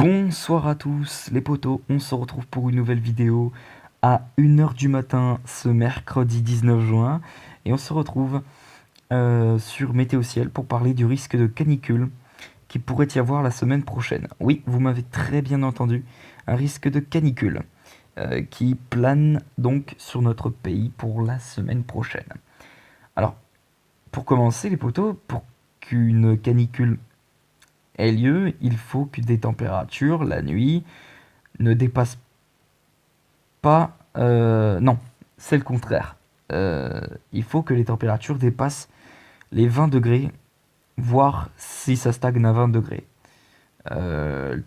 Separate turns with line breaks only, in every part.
Bonsoir à tous les potos, on se retrouve pour une nouvelle vidéo à 1 heure du matin ce mercredi 19 juin et on se retrouve sur Météo Ciel pour parler du risque de canicule qui pourrait y avoir la semaine prochaine. Oui, vous m'avez très bien entendu, un risque de canicule qui plane donc sur notre pays pour la semaine prochaine. Alors, pour commencer les potos, pour qu'une canicule ait lieu, il faut que des températures la nuit ne dépassent pas... non, c'est le contraire. Il faut que les températures dépassent les 20 degrés, voire si ça stagne à 20 degrés,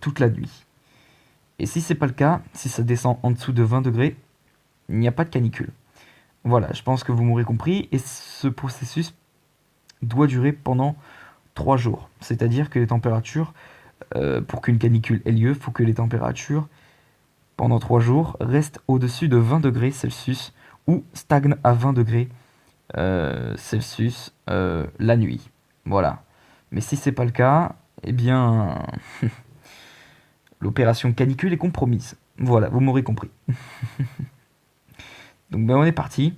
toute la nuit. Et si c'est pas le cas, si ça descend en dessous de 20 degrés, il n'y a pas de canicule. Voilà, je pense que vous m'aurez compris. Et ce processus doit durer pendant 3 jours. C'est-à-dire que les températures, pour qu'une canicule ait lieu, il faut que les températures pendant 3 jours restent au-dessus de 20 degrés Celsius ou stagnent à 20 degrés Celsius la nuit. Voilà. Mais si c'est pas le cas, eh bien, l'opération canicule est compromise. Voilà, vous m'aurez compris. Donc ben, on est parti.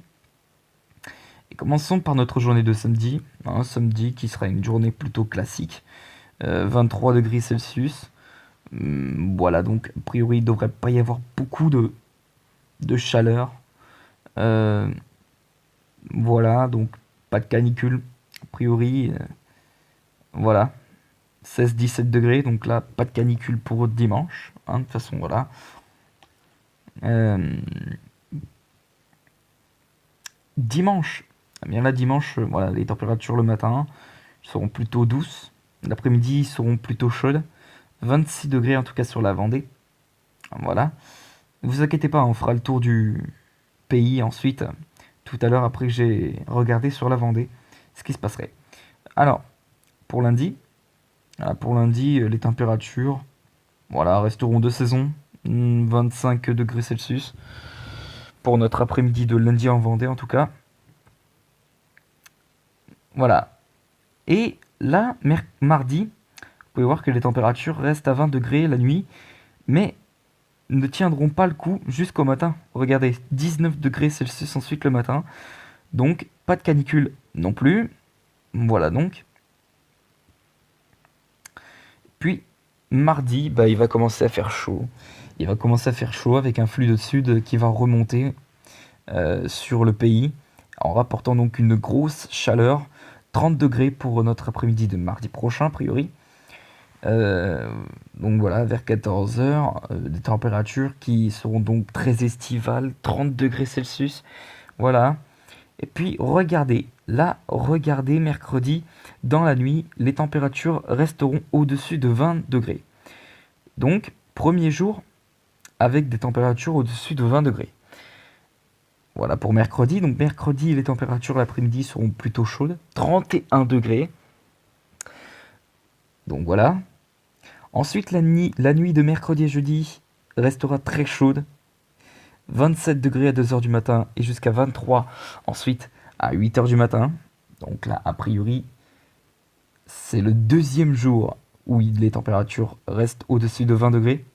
Et commençons par notre journée de samedi. Un samedi qui sera une journée plutôt classique. 23 degrés Celsius. Voilà, donc a priori il ne devrait pas y avoir beaucoup de chaleur. Euh, voilà, donc pas de canicule. A priori, voilà. 16-17 degrés, donc là, pas de canicule pour dimanche. Hein, de toute façon, voilà. Euh, dimanche, eh bien là, dimanche, voilà, les températures le matin seront plutôt douces. L'après-midi seront plutôt chaudes. 26 degrés en tout cas sur la Vendée. Voilà. Ne vous inquiétez pas, on fera le tour du pays ensuite, tout à l'heure après que j'ai regardé sur la Vendée ce qui se passerait. Alors, pour lundi, les températures voilà, resteront de saison, 25 degrés Celsius, pour notre après-midi de lundi en Vendée en tout cas. Voilà. Et là, mardi, vous pouvez voir que les températures restent à 20 degrés la nuit, mais ne tiendront pas le coup jusqu'au matin. Regardez, 19 degrés Celsius ensuite le matin, donc pas de canicule non plus. Voilà donc. Puis mardi, bah, il va commencer à faire chaud. Il va commencer à faire chaud avec un flux de sud qui va remonter sur le pays en rapportant donc une grosse chaleur. 30 degrés pour notre après-midi de mardi prochain, a priori. Euh, donc voilà, vers 14 heures, des températures qui seront donc très estivales, 30 degrés Celsius. Voilà. Et puis regardez, là, regardez mercredi, dans la nuit, les températures resteront au-dessus de 20 degrés. Donc, premier jour avec des températures au-dessus de 20 degrés. Voilà pour mercredi. Donc mercredi, les températures l'après-midi seront plutôt chaudes, 31 degrés. Donc voilà. Ensuite, la nuit de mercredi et jeudi restera très chaude, 27 degrés à 2 heures du matin et jusqu'à 23 ensuite à 8 heures du matin. Donc là, a priori, c'est le deuxième jour où les températures restent au-dessus de 20 degrés.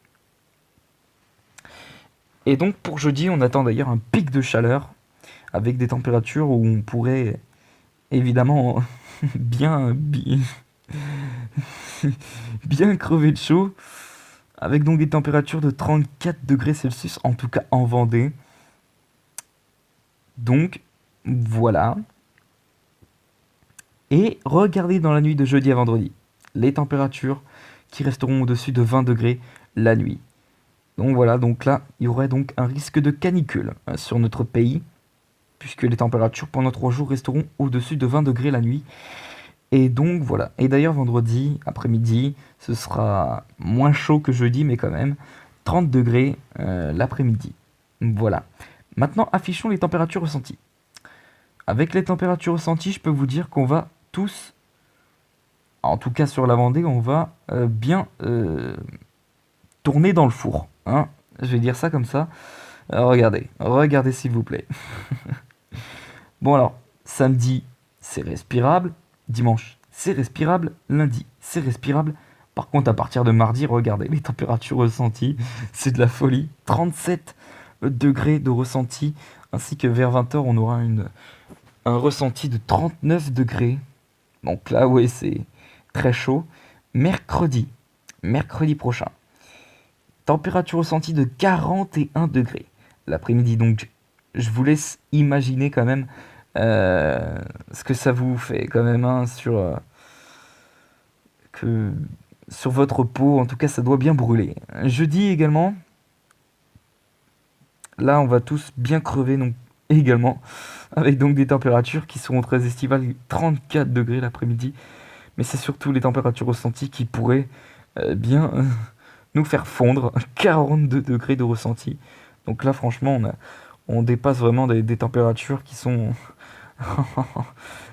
Et donc pour jeudi, on attend d'ailleurs un pic de chaleur avec des températures où on pourrait évidemment bien, bien crever de chaud, avec donc des températures de 34 degrés Celsius, en tout cas en Vendée. Donc voilà. Et regardez dans la nuit de jeudi à vendredi, les températures qui resteront au-dessus de 20 degrés la nuit. Donc voilà, donc là, il y aurait donc un risque de canicule sur notre pays, puisque les températures pendant 3 jours resteront au-dessus de 20 degrés la nuit. Et donc voilà. Et d'ailleurs, vendredi après-midi, ce sera moins chaud que jeudi, mais quand même 30 degrés l'après-midi. Voilà. Maintenant, affichons les températures ressenties. Avec les températures ressenties, je peux vous dire qu'on va tous, en tout cas sur la Vendée, on va bien tourner dans le four. Hein, je vais dire ça comme ça. Regardez, regardez s'il vous plaît. Bon alors, samedi, c'est respirable. Dimanche, c'est respirable. Lundi, c'est respirable. Par contre, à partir de mardi, regardez les températures ressenties, c'est de la folie. 37 degrés de ressenti, ainsi que vers 20 h, on aura un ressenti de 39 degrés. Donc là, ouais, c'est très chaud. Mercredi, mercredi prochain, température ressentie de 41 degrés. L'après-midi, donc, je vous laisse imaginer quand même ce que ça vous fait quand même hein, que, sur votre peau. En tout cas, ça doit bien brûler. Jeudi également, là, on va tous bien crever donc, également, avec donc des températures qui seront très estivales, 34 degrés l'après-midi. Mais c'est surtout les températures ressenties qui pourraient bien nous faire fondre. 42 degrés de ressenti. Donc là, franchement, on dépasse vraiment des températures qui sont...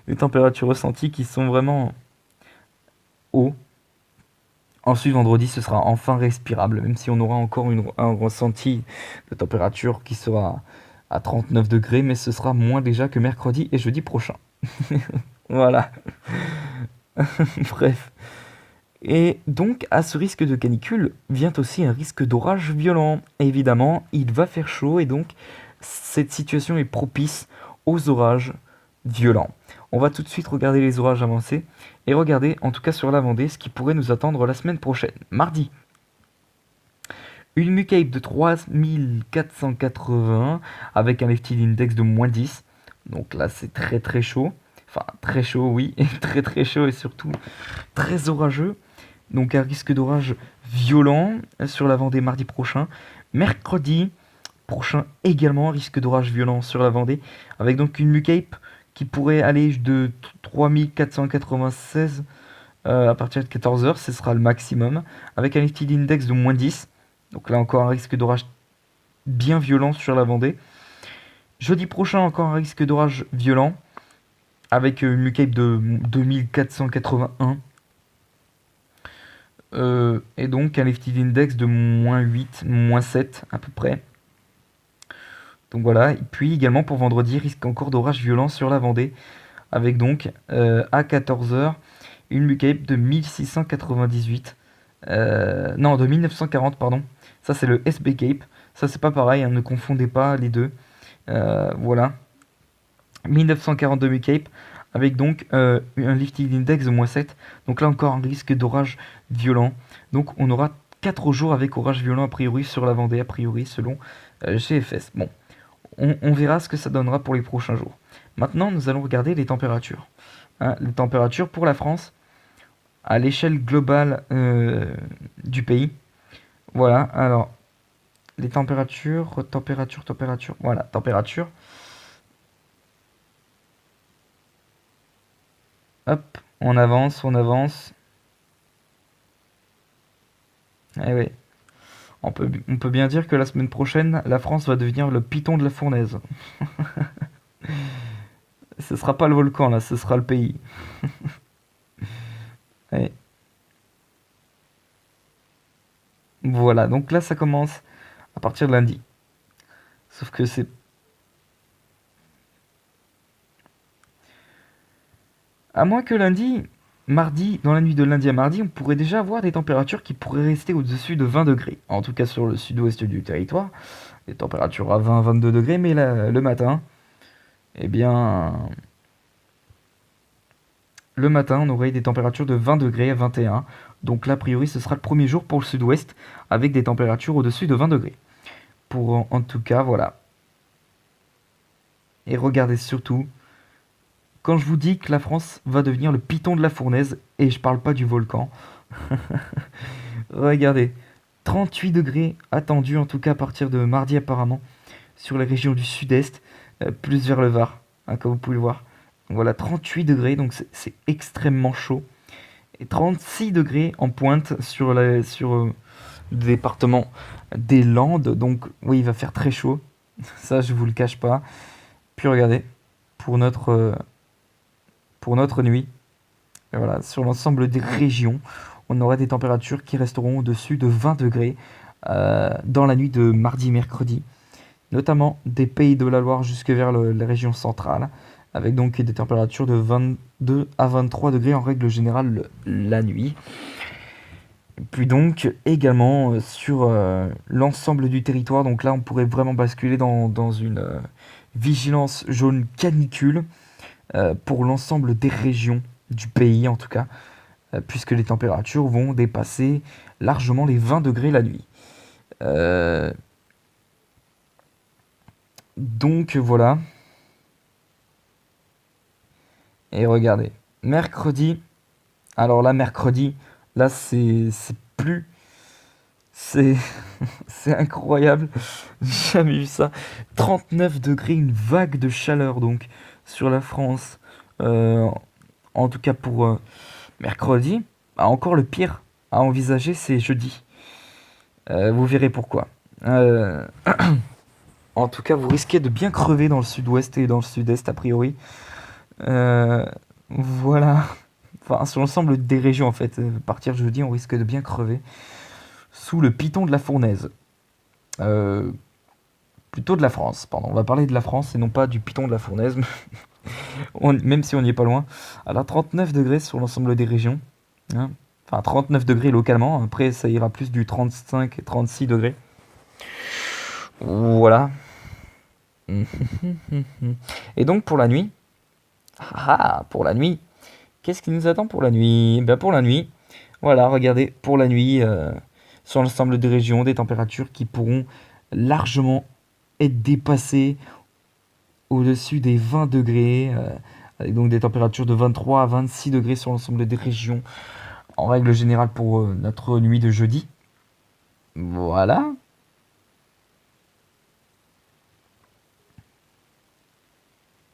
des températures ressenties qui sont vraiment hautes. Ensuite, vendredi, ce sera enfin respirable, même si on aura encore un ressenti de température qui sera à 39 degrés, mais ce sera moins déjà que mercredi et jeudi prochain. Voilà. Bref. Et donc, à ce risque de canicule vient aussi un risque d'orage violent. Évidemment, il va faire chaud et donc cette situation est propice aux orages violents. On va tout de suite regarder les orages avancés et regarder, en tout cas sur la Vendée, ce qui pourrait nous attendre la semaine prochaine. Mardi, une Mucape de 3480 avec un lifted index de -10. Donc là, c'est très très chaud. Enfin, très chaud, oui, et très très chaud et surtout très orageux. Donc un risque d'orage violent sur la Vendée mardi prochain. Mercredi prochain également, risque d'orage violent sur la Vendée, avec donc une Mucape qui pourrait aller de 3496 à partir de 14 h, ce sera le maximum, avec un lifted index de -10. Donc là encore un risque d'orage bien violent sur la Vendée. Jeudi prochain encore un risque d'orage violent, avec une Mucape de 2481. Et donc un lifted index de -8, -7 à peu près. Donc voilà, et puis également pour vendredi, risque encore d'orage violent sur la Vendée, avec donc à 14 h une Mucape de 1698, non de 1940 pardon, ça c'est le SB Cape, ça c'est pas pareil, hein, ne confondez pas les deux, voilà, 1942 Mucape, avec donc un lifting index de -7, donc là encore un risque d'orage violent, donc on aura 4 jours avec orage violent a priori sur la Vendée, a priori selon GFS. Bon, on verra ce que ça donnera pour les prochains jours. Maintenant, nous allons regarder les températures. Hein, les températures pour la France, à l'échelle globale du pays. Voilà, alors, les températures, voilà, température. Hop, on avance, on avance. Eh oui, on peut bien dire que la semaine prochaine, la France va devenir le Python de la fournaise. Ce sera pas le volcan là, ce sera le pays. Et voilà, donc là ça commence à partir de lundi. Sauf que c'est... À moins que lundi, mardi, dans la nuit de lundi à mardi, on pourrait déjà avoir des températures qui pourraient rester au-dessus de 20 degrés. En tout cas sur le sud-ouest du territoire, des températures à 20-22 degrés, mais là, le matin, eh bien... Le matin, on aurait des températures de 20 degrés à 21. Donc là, a priori, ce sera le premier jour pour le sud-ouest, avec des températures au-dessus de 20 degrés. Pour en tout cas, voilà. Et regardez surtout, quand je vous dis que la France va devenir le Python de la fournaise, et je parle pas du volcan, regardez, 38 degrés attendus, en tout cas à partir de mardi apparemment, sur les régions du sud-est, plus vers le Var, hein, comme vous pouvez le voir. Donc voilà, 38 degrés, donc c'est extrêmement chaud. Et 36 degrés en pointe sur le département des Landes, donc oui, il va faire très chaud, ça je vous le cache pas. Puis regardez, pour notre nuit, et voilà, sur l'ensemble des régions, on aura des températures qui resteront au-dessus de 20 degrés dans la nuit de mardi-mercredi, notamment des Pays de la Loire jusque vers la région centrale, avec donc des températures de 22 à 23 degrés en règle générale la nuit. Puis donc également sur l'ensemble du territoire, donc là on pourrait vraiment basculer dans une vigilance jaune canicule pour l'ensemble des régions du pays en tout cas, puisque les températures vont dépasser largement les 20 degrés la nuit. Euh, donc voilà, et regardez, mercredi, alors là mercredi, là c'est plus, c'est c'est incroyable, j'ai jamais vu ça. 39 degrés, une vague de chaleur donc sur la France. Euh, en tout cas pour mercredi. Ah, encore le pire à envisager, c'est jeudi. Vous verrez pourquoi. Euh, en tout cas, vous risquez de bien crever dans le sud-ouest et dans le sud-est a priori. Euh, voilà. Enfin, sur l'ensemble des régions en fait. À partir de jeudi, on risque de bien crever sous le piton de la fournaise. Euh, Plutôt de la France, pardon. On va parler de la France et non pas du piton de la fournaise, même si on n'y est pas loin. Alors 39 degrés sur l'ensemble des régions, hein. Enfin 39 degrés localement, après ça ira plus du 35 et 36 degrés. Voilà. Et donc pour la nuit, pour la nuit, qu'est-ce qui nous attend pour la nuit? Ben pour la nuit, voilà, regardez, pour la nuit, sur l'ensemble des régions, des températures qui pourront largement être dépassées au-dessus des 20 degrés, avec donc des températures de 23 à 26 degrés sur l'ensemble des régions, en règle générale pour notre nuit de jeudi. Voilà.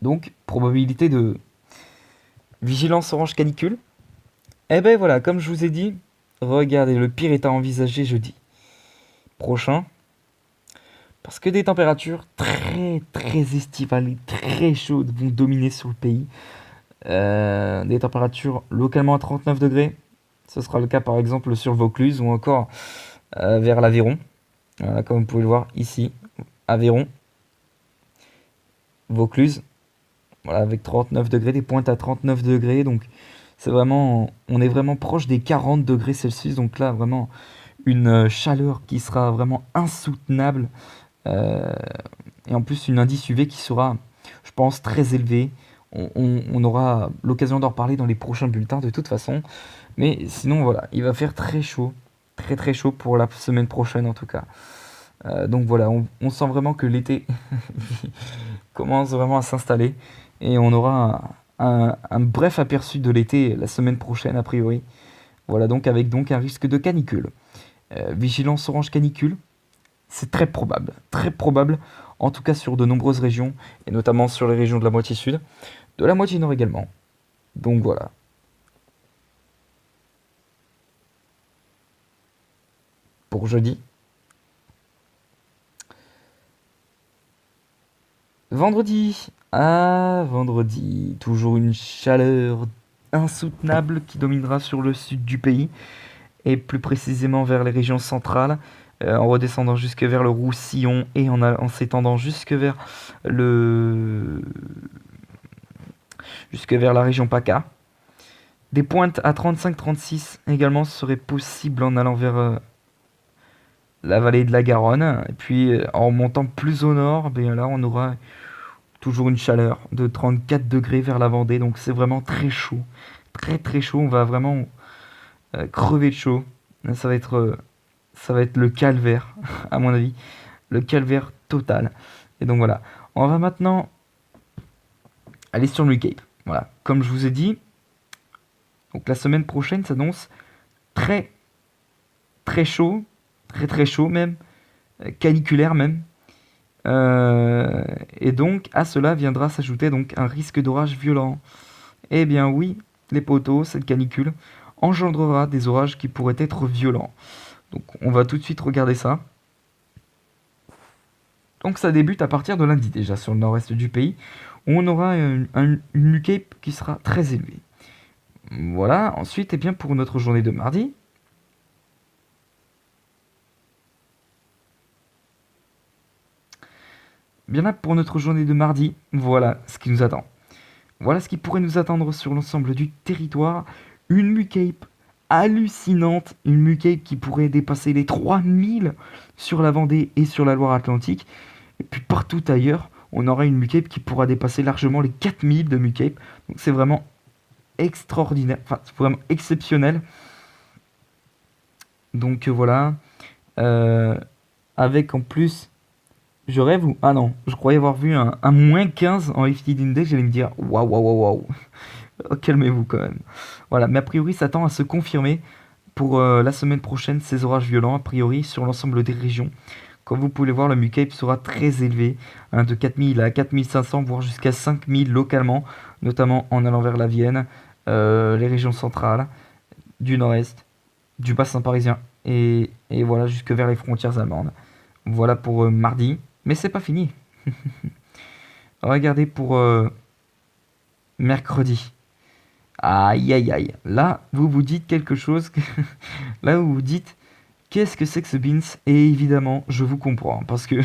Donc, probabilité de vigilance orange canicule. Eh ben voilà, comme je vous ai dit, regardez, le pire est à envisager jeudi prochain. Parce que des températures très très estivales et très chaudes vont dominer sur le pays. Des températures localement à 39 degrés. Ce sera le cas par exemple sur Vaucluse ou encore vers l'Aveyron. Voilà, comme vous pouvez le voir ici. Aveyron, Vaucluse. Voilà, avec 39 degrés, des pointes à 39 degrés. Donc c'est vraiment, on est vraiment proche des 40 degrés Celsius. Donc là, vraiment une chaleur qui sera vraiment insoutenable. Euh, et en plus, une indice UV qui sera, je pense, très élevé. On aura l'occasion d'en reparler dans les prochains bulletins de toute façon. Mais sinon, voilà, il va faire très chaud. Très très chaud pour la semaine prochaine en tout cas. Donc voilà, on sent vraiment que l'été commence vraiment à s'installer. Et on aura un bref aperçu de l'été la semaine prochaine a priori. Voilà donc avec donc un risque de canicule. Vigilance orange canicule, c'est très probable, en tout cas sur de nombreuses régions, et notamment sur les régions de la moitié sud, de la moitié nord également. Donc voilà. Pour jeudi. Vendredi. Ah, vendredi. Toujours une chaleur insoutenable qui dominera sur le sud du pays, et plus précisément vers les régions centrales, en redescendant jusque vers le Roussillon et en s'étendant le, jusque vers la région PACA. Des pointes à 35-36 également seraient possibles en allant vers la vallée de la Garonne. Et puis en montant plus au nord, ben là on aura toujours une chaleur de 34 degrés vers la Vendée. Donc c'est vraiment très chaud. Très très chaud. On va vraiment crever de chaud. Ça va être le calvaire, à mon avis. Le calvaire total. Et donc voilà. On va maintenant aller sur le Cape. Voilà. Comme je vous ai dit, donc la semaine prochaine s'annonce très très chaud, très très chaud même, caniculaire même. Et donc à cela viendra s'ajouter donc un risque d'orage violent. Eh bien oui, les poteaux, cette canicule engendrera des orages qui pourraient être violents. Donc on va tout de suite regarder ça. Donc ça débute à partir de lundi déjà sur le nord-est du pays, où on aura une Mucape qui sera très élevée. Voilà, ensuite, et bien pour notre journée de mardi, bien là pour notre journée de mardi, voilà ce qui nous attend. Voilà ce qui pourrait nous attendre sur l'ensemble du territoire. Une Mucape hallucinante, une Mucape qui pourrait dépasser les 3000 sur la Vendée et sur la Loire-Atlantique. Et puis partout ailleurs, on aura une Mucape qui pourra dépasser largement les 4000 de Mucape. Donc c'est vraiment extraordinaire, enfin c'est vraiment exceptionnel. Donc voilà. Euh, Avec en plus, je rêve ou... Ah non, je croyais avoir vu un moins 15 en Lifted Index, j'allais me dire waouh, waouh, waouh, waouh. Oh, calmez-vous quand même. Voilà, mais a priori, ça tend à se confirmer pour la semaine prochaine, ces orages violents, a priori, sur l'ensemble des régions. Comme vous pouvez le voir, le Mucape sera très élevé, hein, de 4000 à 4500, voire jusqu'à 5000 localement, notamment en allant vers la Vienne, les régions centrales, du nord-est, du bassin parisien, et voilà, jusque vers les frontières allemandes. Voilà pour mardi, mais c'est pas fini. Regardez pour mercredi. Aïe aïe aïe. Là, vous vous dites quelque chose. Là, vous vous dites, qu'est-ce que c'est que ce Beans? Et évidemment, je vous comprends. Parce que,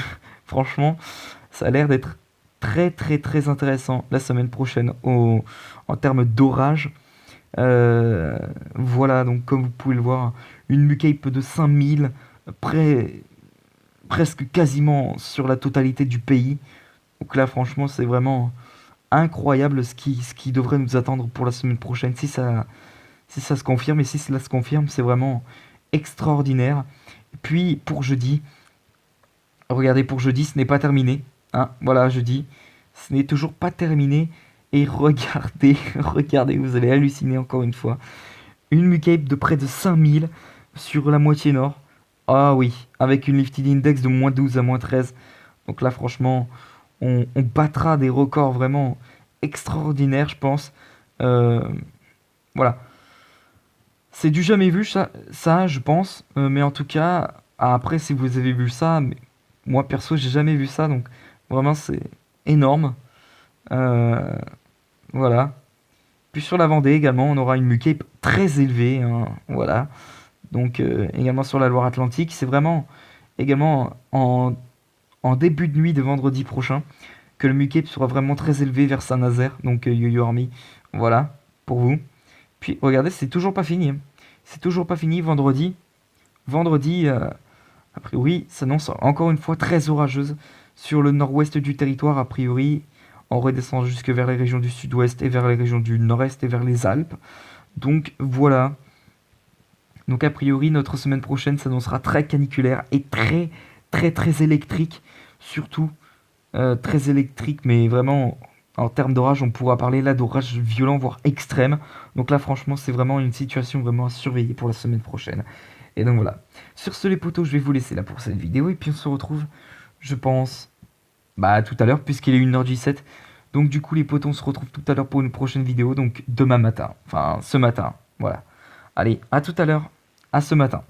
franchement, ça a l'air d'être très très très intéressant la semaine prochaine en termes d'orage. Voilà, donc comme vous pouvez le voir, une Mucape de 5000, presque quasiment sur la totalité du pays. Donc là, franchement, c'est vraiment incroyable ce qui devrait nous attendre pour la semaine prochaine. Si ça se confirme, et si cela se confirme, c'est vraiment extraordinaire. Puis pour jeudi, regardez, pour jeudi, ce n'est pas terminé. Hein, voilà, jeudi, ce n'est toujours pas terminé. Et regardez, regardez, vous allez halluciner encore une fois. Une Mucape de près de 5000 sur la moitié nord. Ah oui, avec une lifted index de moins 12 à moins 13. Donc là, franchement, on battra des records vraiment extraordinaires, je pense. Euh, voilà. C'est du jamais vu, ça je pense. Mais en tout cas, après, si vous avez vu ça, mais moi perso, j'ai jamais vu ça. Donc vraiment, c'est énorme. Euh, voilà. Puis sur la Vendée également, on aura une Mucape très élevée, hein, voilà. Donc également sur la Loire-Atlantique. C'est vraiment également en début de nuit de vendredi prochain que le Mucape sera vraiment très élevé vers Saint-Nazaire. Donc Yo-Yo Army. Voilà, pour vous. Puis regardez, c'est toujours pas fini, hein. C'est toujours pas fini vendredi. Vendredi, a priori, s'annonce encore une fois très orageuse sur le nord-ouest du territoire. A priori, on redescend jusque vers les régions du sud-ouest et vers les régions du nord-est et vers les Alpes. Donc voilà. Donc a priori, notre semaine prochaine s'annoncera très caniculaire et très très très électrique. Surtout très électrique, mais vraiment en termes d'orage, on pourra parler là d'orage violent, voire extrême. Donc là, franchement, c'est vraiment une situation vraiment à surveiller pour la semaine prochaine. Et donc voilà. Sur ce, les potos, je vais vous laisser là pour cette vidéo. Et puis on se retrouve, je pense, bah tout à l'heure, puisqu'il est 1h17. Donc du coup, les potos, on se retrouve tout à l'heure pour une prochaine vidéo. Donc demain matin. Enfin, ce matin. Voilà. Allez, à tout à l'heure. À ce matin.